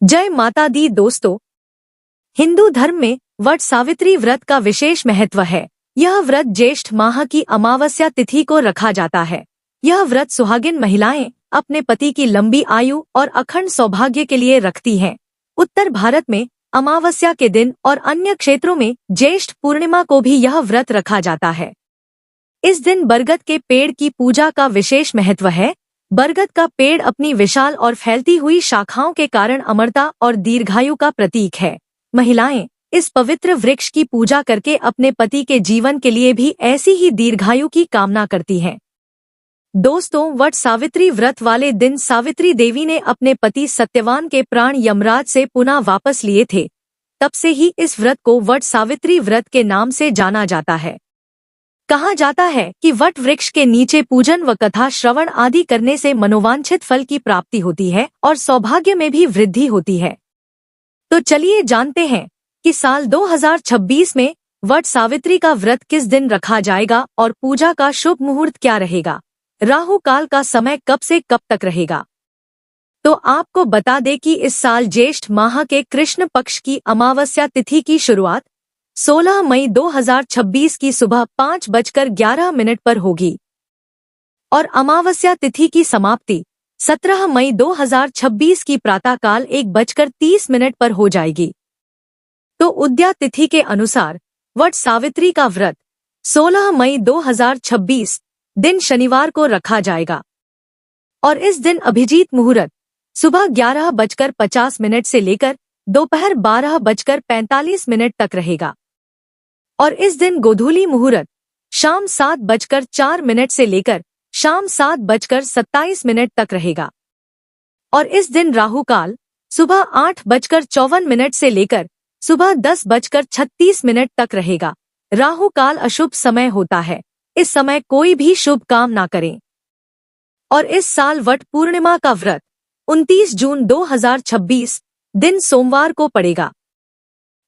जय माता दी दोस्तों। हिंदू धर्म में वट सावित्री व्रत का विशेष महत्व है। यह व्रत ज्येष्ठ माह की अमावस्या तिथि को रखा जाता है। यह व्रत सुहागिन महिलाएं अपने पति की लंबी आयु और अखंड सौभाग्य के लिए रखती हैं। उत्तर भारत में अमावस्या के दिन और अन्य क्षेत्रों में ज्येष्ठ पूर्णिमा को भी यह व्रत रखा जाता है। इस दिन बरगद के पेड़ की पूजा का विशेष महत्व है। बरगद का पेड़ अपनी विशाल और फैलती हुई शाखाओं के कारण अमरता और दीर्घायु का प्रतीक है। महिलाएं इस पवित्र वृक्ष की पूजा करके अपने पति के जीवन के लिए भी ऐसी ही दीर्घायु की कामना करती हैं। दोस्तों, वट सावित्री व्रत वाले दिन सावित्री देवी ने अपने पति सत्यवान के प्राण यमराज से पुनः वापस लिए थे। तब से ही इस व्रत को वट सावित्री व्रत के नाम से जाना जाता है। कहा जाता है कि वट वृक्ष के नीचे पूजन व कथा श्रवण आदि करने से मनोवांछित फल की प्राप्ति होती है और सौभाग्य में भी वृद्धि होती है। तो चलिए जानते हैं कि साल 2026 में वट सावित्री का व्रत किस दिन रखा जाएगा और पूजा का शुभ मुहूर्त क्या रहेगा, राहु काल का समय कब से कब तक रहेगा। तो आपको बता दें कि इस साल ज्येष्ठ माह के कृष्ण पक्ष की अमावस्या तिथि की शुरुआत 16 मई 2026 की सुबह 5:11 पर होगी और अमावस्या तिथि की समाप्ति 17 मई 2026 की प्रातःकाल 1:30 पर हो जाएगी। तो उदया तिथि के अनुसार वट सावित्री का व्रत 16 मई 2026 दिन शनिवार को रखा जाएगा और इस दिन अभिजीत मुहूर्त सुबह 11:50 से लेकर दोपहर 12:45 तक रहेगा और इस दिन गोधूली मुहूर्त शाम 7:04 से लेकर शाम 7:27 तक रहेगा और इस दिन राहु काल सुबह 8:54 से लेकर सुबह 10:36 तक रहेगा। राहु काल अशुभ समय होता है, इस समय कोई भी शुभ काम ना करें। और इस साल वट पूर्णिमा का व्रत 29 जून 2026 दिन सोमवार को पड़ेगा।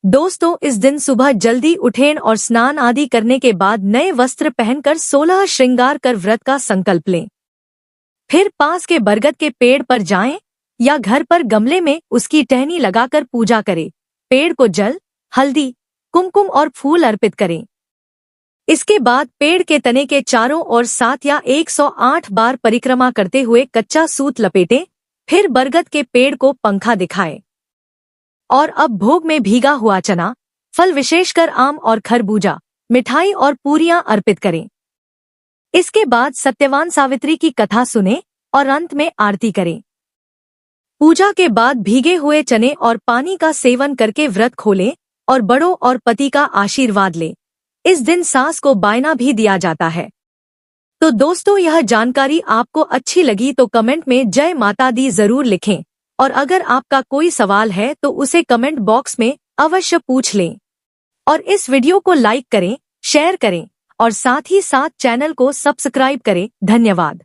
दोस्तों, इस दिन सुबह जल्दी उठें और स्नान आदि करने के बाद नए वस्त्र पहनकर 16 श्रृंगार कर व्रत का संकल्प लें। फिर पास के बरगद के पेड़ पर जाएं या घर पर गमले में उसकी टहनी लगाकर पूजा करें। पेड़ को जल, हल्दी, कुमकुम और फूल अर्पित करें। इसके बाद पेड़ के तने के चारों ओर 7 या 108 बार परिक्रमा करते हुए कच्चा सूत लपेटें। फिर बरगद के पेड़ को पंखा दिखाएं और अब भोग में भीगा हुआ चना, फल विशेषकर आम और खरबूजा, मिठाई और पूरियां अर्पित करें। इसके बाद सत्यवान सावित्री की कथा सुने और अंत में आरती करें। पूजा के बाद भीगे हुए चने और पानी का सेवन करके व्रत खोलें और बड़ों और पति का आशीर्वाद लें। इस दिन सास को बायना भी दिया जाता है। तो दोस्तों, यह जानकारी आपको अच्छी लगी तो कमेंट में जय माता दी जरूर लिखें और अगर आपका कोई सवाल है तो उसे कमेंट बॉक्स में अवश्य पूछ लें और इस वीडियो को लाइक करें, शेयर करें और साथ ही साथ चैनल को सब्सक्राइब करें। धन्यवाद।